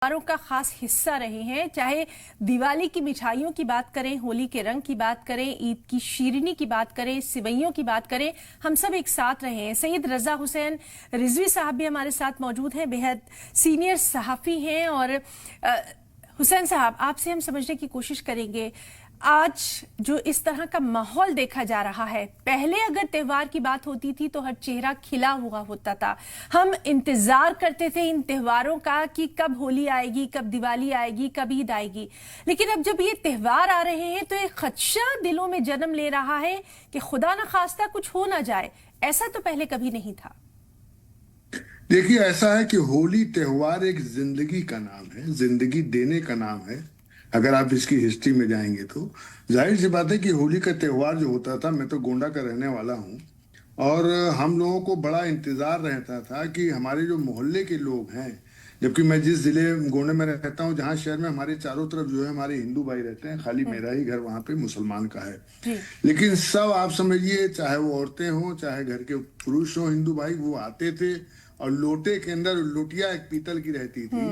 त्योहारों का खास हिस्सा रहे हैं। चाहे दिवाली की मिठाइयों की बात करें, होली के रंग की बात करें, ईद की शीरनी की बात करें, सिवैयों की बात करें, हम सब एक साथ रहे हैं। सैयद रजा हुसैन रिजवी साहब भी हमारे साथ मौजूद हैं, बेहद सीनियर सहाफ़ी हैं। और हुसैन साहब, आपसे हम समझने की कोशिश करेंगे, आज जो इस तरह का माहौल देखा जा रहा है, पहले अगर त्योहार की बात होती थी तो हर चेहरा खिला हुआ होता था। हम इंतजार करते थे इन त्योहारों का कि कब होली आएगी, कब दिवाली आएगी, कब ईद आएगी। लेकिन अब जब ये त्योहार आ रहे हैं तो एक खदशा दिलों में जन्म ले रहा है कि खुदा न खास्ता कुछ हो ना जाए। ऐसा तो पहले कभी नहीं था। देखिए, ऐसा है कि होली त्योहार एक जिंदगी का नाम है, जिंदगी देने का नाम है। अगर आप इसकी हिस्ट्री में जाएंगे तो जाहिर सी बात है कि होली का त्योहार जो होता था, मैं तो गोंडा का रहने वाला हूँ, और हम लोगों को बड़ा इंतजार रहता था कि हमारे जो मोहल्ले के लोग हैं, जबकि मैं जिस जिले गोंडे में रहता हूँ, जहाँ शहर में हमारे चारों तरफ जो है हमारे हिंदू भाई रहते हैं, खाली मेरा ही घर वहाँ पे मुसलमान का है। जी लेकिन सब आप समझिए, चाहे वो औरतें हों चाहे घर के पुरुष हों, हिंदू भाई वो आते थे और लोटे के अंदर लोटिया एक पीतल की रहती थी,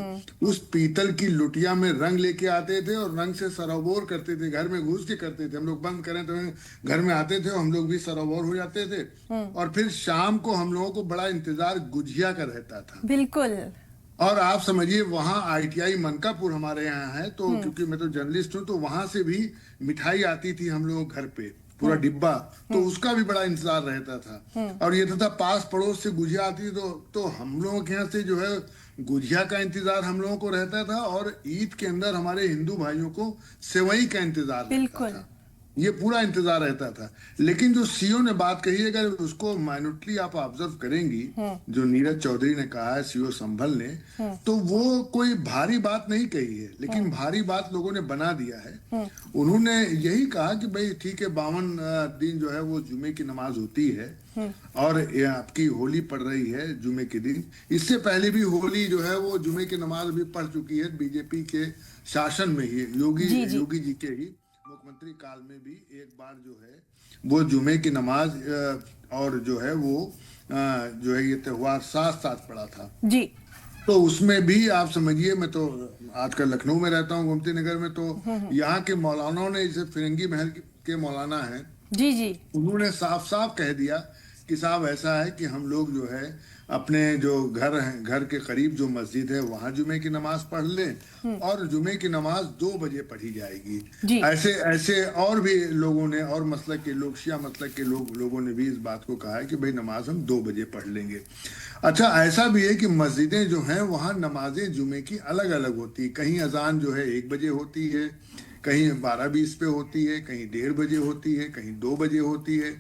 उस पीतल की लोटिया में रंग लेके आते थे और रंग से सरोवर करते थे, घर में घुस के करते थे। हम लोग बंद करें तो घर में आते थे, हम लोग भी सरोवर हो जाते थे। और फिर शाम को हम लोगों को बड़ा इंतजार गुजिया का रहता था। बिल्कुल। और आप समझिए, वहाँ आईटीआई मनकापुर हमारे यहाँ है, तो क्योंकि मैं तो जर्नलिस्ट हूँ, तो वहां से भी मिठाई आती थी हम लोगों घर पे, पूरा डिब्बा। तो उसका भी बड़ा इंतजार रहता था। और ये था पास पड़ोस से गुजिया आती थी, तो हम लोगों के यहाँ से जो है गुजिया का इंतजार हम लोगों को रहता था। और ईद के अंदर हमारे हिंदू भाइयों को सेवई का इंतजार रहता बिल्कुल। था। ये पूरा इंतजार रहता था। लेकिन जो सीओ ने बात कही है, अगर उसको माइन्यूटली आप ऑब्जर्व करेंगी, जो नीरज चौधरी ने कहा है, सीओ संभल ने, तो वो कोई भारी बात नहीं कही है, लेकिन भारी बात लोगों ने बना दिया है। उन्होंने यही कहा कि भाई ठीक है, 52 दिन जो है वो जुमे की नमाज होती है, और ये आपकी होली पड़ रही है जुमे के दिन। इससे पहले भी होली जो है वो जुमे की नमाज भी पढ़ चुकी है, बीजेपी के शासन में ही, योगी जी के ही मुख्यमंत्री काल में भी एक बार जो है वो जुमे की नमाज और जो है वो जो है ये त्योहार साथ साथ पड़ा था। जी। तो उसमें भी आप समझिए, मैं तो आजकल लखनऊ में रहता हूँ, गोमती नगर में, तो यहाँ के मौलानाओं ने, जैसे फिरंगी महल के मौलाना है, जी जी। उन्होंने साफ साफ कह दिया कि साहब ऐसा है कि हम लोग जो है अपने जो घर हैं, घर के करीब जो मस्जिद है वहां जुमे की नमाज पढ़ लें, और जुमे की नमाज 2 बजे पढ़ी जाएगी। ऐसे ऐसे और भी लोगों ने, और मसलक के लोग, शिया मसलक के लोगों ने भी इस बात को कहा है कि भाई नमाज हम 2 बजे पढ़ लेंगे। अच्छा, ऐसा भी है कि मस्जिदें जो हैं वहाँ नमाजें जुमे की अलग अलग होती है। कहीं अजान जो है 1 बजे होती है, कहीं 12:20 पे होती है, कहीं 1:30 बजे होती है, कहीं 2 बजे होती है।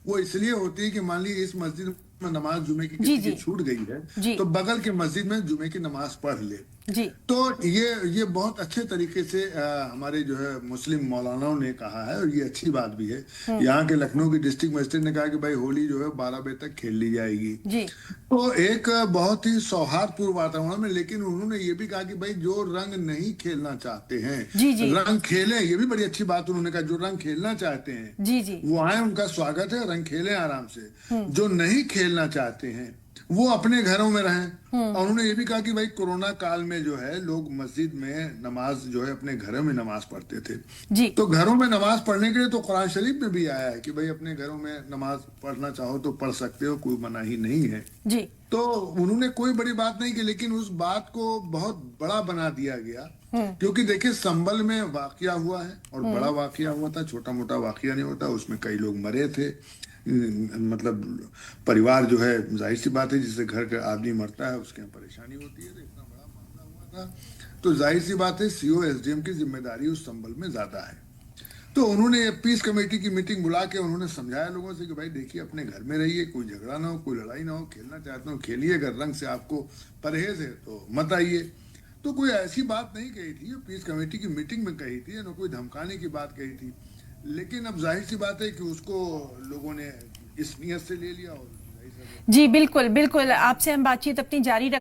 वो इसलिए होती है कि मान लीजिए इस मस्जिद में नमाज जुमे की किसी की छूट गई है, तो बगल के मस्जिद में जुमे की नमाज पढ़ ले। जी। तो ये बहुत अच्छे तरीके से हमारे जो है मुस्लिम मौलानाओं ने कहा है, और ये अच्छी बात भी है। यहाँ के लखनऊ की डिस्ट्रिक्ट मजिस्ट्रेट ने कहा कि भाई होली जो है 12 बजे तक खेल ली जाएगी। जी। तो एक बहुत ही सौहार्दपूर्ण वातावरण में, लेकिन उन्होंने ये भी कहा कि भाई जो रंग नहीं खेलना चाहते हैं, जी रंग खेलें। ये भी बड़ी अच्छी बात उन्होंने कहा, जो रंग खेलना चाहते हैं जी वो आए, उनका स्वागत है, रंग खेलें आराम से। जो नहीं खेलना चाहते हैं वो अपने घरों में रहें। और उन्होंने ये भी कहा कि भाई कोरोना काल में जो है लोग मस्जिद में नमाज जो है अपने घरों में नमाज पढ़ते थे, जी। तो घरों में नमाज पढ़ने के लिए तो कुरान शरीफ में भी आया है कि भाई अपने घरों में नमाज पढ़ना चाहो तो पढ़ सकते हो, कोई मनाही नहीं है। जी। तो उन्होंने कोई बड़ी बात नहीं की, लेकिन उस बात को बहुत बड़ा बना दिया गया। क्योंकि देखिए, संभल में वाकया हुआ है, और बड़ा वाकया हुआ था, छोटा मोटा वाकया नहीं होता, उसमें कई लोग मरे थे। मतलब परिवार जो है, जाहिर सी बात है, जिससे घर का आदमी मरता है उसके यहाँ परेशानी होती है। तो इतना बड़ा मामला हुआ था, तो जाहिर सी बात है सीओ एसडीएम की जिम्मेदारी उस संभल में ज्यादा है। तो उन्होंने पीस कमेटी की मीटिंग बुला के उन्होंने समझाया लोगों से कि भाई देखिए, अपने घर में रहिए, कोई झगड़ा ना हो, कोई लड़ाई ना हो, खेलना चाहते हो खेलिए, अगर रंग से आपको परहेज है तो मत आइए। तो कोई ऐसी बात नहीं कही थी, पीस कमेटी की मीटिंग में कही थी, ना कोई धमकाने की बात कही थी। लेकिन अब जाहिर सी बात है कि उसको लोगों ने इस नियत से ले लिया, और जी बिल्कुल बिल्कुल। आपसे हम बातचीत अपनी जारी रख